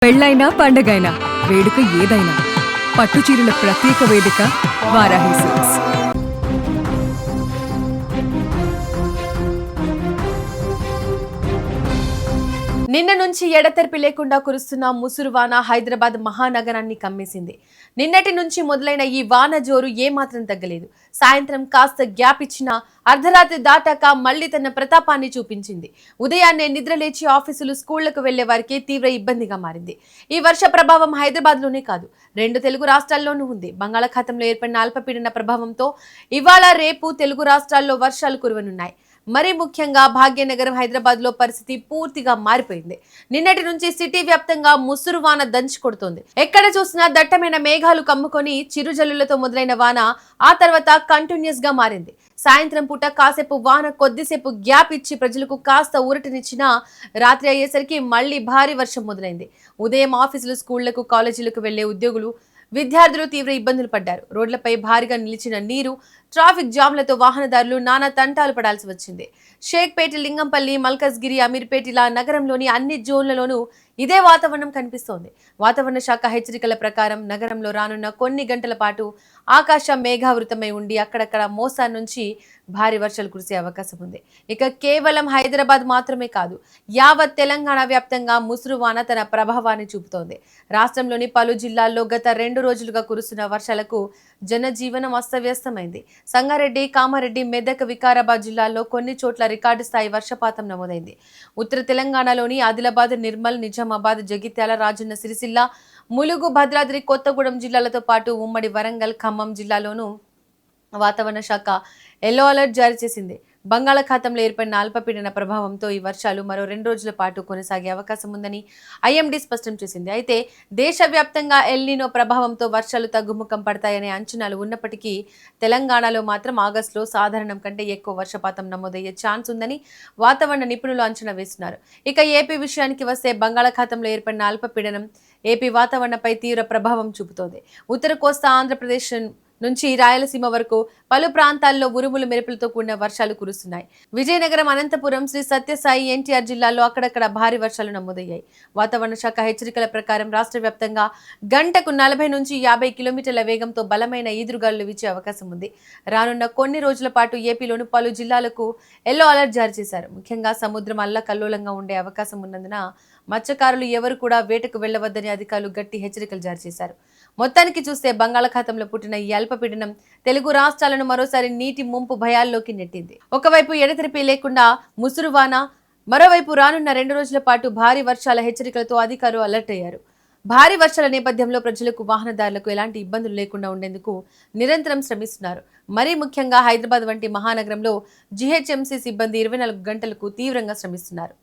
పెళ్ళైనా పండగైనా వేడుక ఏదైనా పట్టుచీరల ప్రత్యేక వేదిక వారాహి సిల్క్స్. నిన్న నుంచి ఎడతెరిపి లేకుండా కురుస్తున్న ముసురు వాన హైదరాబాద్ మహానగరాన్ని కమ్మేసింది. నిన్నటి నుంచి మొదలైన ఈ వాన జోరు ఏమాత్రం తగ్గలేదు. సాయంత్రం కాస్త గ్యాప్ ఇచ్చినా అర్ధరాత్రి దాటాక మళ్లీ తన ప్రతాపాన్ని చూపించింది. ఉదయాన్నే నిద్రలేచి ఆఫీసులు, స్కూళ్లకు వెళ్లే వారికి తీవ్ర ఇబ్బందిగా మారింది. ఈ వర్ష ప్రభావం హైదరాబాద్ లోనే కాదు, 2 తెలుగు రాష్ట్రాల్లోనూ ఉంది. బంగాళాఖాతంలో ఏర్పడిన అల్పపీడన ప్రభావంతో ఇవాళ రేపు తెలుగు రాష్ట్రాల్లో వర్షాలు కురవనున్నాయి. మరీ ముఖ్యంగా భాగ్యనగరం, హైదరాబాద్ లో పరిస్థితి పూర్తిగా మారిపోయింది. నిన్నటి నుంచి సిటీ వ్యాప్తంగా ముసురు వాన దంచి కొడుతోంది. ఎక్కడ చూసినా దట్టమైన మేఘాలు కమ్ముకొని చిరుజల్లులతో మొదలైన వాన ఆ తర్వాత కంటిన్యూస్ గా మారింది. సాయంత్రం పూట కాసేపు వాన కొద్దిసేపు గ్యాప్ ఇచ్చి ప్రజలకు కాస్త ఊరటనిచ్చినా రాత్రి అయ్యేసరికి మళ్లీ భారీ వర్షం మొదలైంది. ఉదయం ఆఫీసులు, స్కూళ్లకు, కాలేజీలకు వెళ్లే ఉద్యోగులు, విద్యార్థులు తీవ్ర ఇబ్బందులు పడ్డారు. రోడ్లపై భారీగా నిలిచిన నీరు, ట్రాఫిక్ జామ్లతో వాహనదారులు నానా తంటాలు పడాల్సి వచ్చింది. షేక్పేట, లింగంపల్లి, మల్కజ్గిరి, అమీర్పేట ఇలా నగరంలోని అన్ని జోన్లలోనూ ఇదే వాతావరణం కనిపిస్తోంది. వాతావరణ శాఖ హెచ్చరికల ప్రకారం నగరంలో రానున్న కొన్ని గంటల పాటు ఆకాశం మేఘావృతమై ఉండి అక్కడక్కడ మోస్తారు నుంచి భారీ వర్షాలు కురిసే అవకాశం ఉంది. ఇక కేవలం హైదరాబాద్ మాత్రమే కాదు, యావత్ తెలంగాణ వ్యాప్తంగా ముసురు వాన తన ప్రభావాన్ని చూపుతోంది. రాష్ట్రంలోని పలు జిల్లాల్లో గత 2 రోజులుగా కురుస్తున్న వర్షాలకు జనజీవనం అస్తవ్యస్తమైంది. సంగారెడ్డి, కామారెడ్డి, మెదక్, వికారాబాద్ జిల్లాల్లో కొన్ని చోట్ల రికార్డు స్థాయి వర్షపాతం నమోదైంది. ఉత్తర తెలంగాణలోని ఆదిలాబాద్, నిర్మల్, నిజామాబాద్, జగిత్యాల, రాజన్న సిరిసిల్ల, ములుగు, భద్రాద్రి కొత్తగూడెం జిల్లాలతో పాటు ఉమ్మడి వరంగల్, ఖమ్మం జిల్లాలోనూ వాతావరణ శాఖ ఎల్లో అలర్ట్ జారీ చేసింది. బంగాళాఖాతంలో ఏర్పడిన అల్పపీడన ప్రభావంతో ఈ వర్షాలు మరో 2 రోజుల పాటు కొనసాగే అవకాశం ఉందని ఐఎండీ స్పష్టం చేసింది. అయితే దేశవ్యాప్తంగా ఎల్నినో ప్రభావంతో వర్షాలు తగ్గుముఖం పడతాయనే అంచనాలు ఉన్నప్పటికీ తెలంగాణలో మాత్రం ఆగస్టులో సాధారణం కంటే ఎక్కువ వర్షపాతం నమోదయ్యే ఛాన్స్ ఉందని వాతావరణ నిపుణులు అంచనా వేస్తున్నారు. ఇక ఏపీ విషయానికి వస్తే బంగాళాఖాతంలో ఏర్పడిన అల్పపీడనం ఏపీ వాతావరణంపై తీవ్ర ప్రభావం చూపుతోంది. ఉత్తర కోస్తా ఆంధ్రప్రదేశ్ నుంచి రాయలసీమ వరకు పలు ప్రాంతాల్లో ఉరుములు, మెరుపులతో కూడిన వర్షాలు కురుస్తున్నాయి. విజయనగరం, అనంతపురం, శ్రీ సత్యసాయి, ఎన్టీఆర్ జిల్లాల్లో అక్కడక్కడ భారీ వర్షాలు నమోదయ్యాయి. వాతావరణ శాఖ హెచ్చరికల ప్రకారం రాష్ట్ర వ్యాప్తంగా గంటకు 40 నుంచి 50 కిలోమీటర్ల వేగంతో బలమైన ఈదురుగాలులు వీచే అవకాశం ఉంది. రానున్న కొన్ని రోజుల పాటు ఏపీలోని పలు జిల్లాలకు ఎల్లో అలర్ట్ జారీ చేశారు. ముఖ్యంగా సముద్రం అల్లకల్లోలంగా ఉండే అవకాశం ఉన్నందున మత్స్యకారులు ఎవరు కూడా వేటకు వెళ్లవద్దని అధికారులు గట్టి హెచ్చరికలు జారీ చేశారు. మొత్తానికి చూస్తే బంగాళాఖాతంలో పుట్టిన ఈ అల్పపీడనం తెలుగు రాష్ట్రాలను మరోసారి నీటి ముంపు భయాల్లోకి నెట్టింది. ఒకవైపు ఎడతెరిపి లేకుండా ముసురు వాన, మరోవైపు రానున్న 2 రోజుల పాటు భారీ వర్షాల హెచ్చరికలతో అధికారులు అలర్ట్ అయ్యారు. భారీ వర్షాల నేపథ్యంలో ప్రజలకు, వాహనదారులకు ఎలాంటి ఇబ్బందులు లేకుండా ఉండేందుకు నిరంతరం శ్రమిస్తున్నారు. మరీ ముఖ్యంగా హైదరాబాద్ వంటి మహానగరంలో జీహెచ్ఎంసీ సిబ్బంది 24 గంటలకు తీవ్రంగా శ్రమిస్తున్నారు.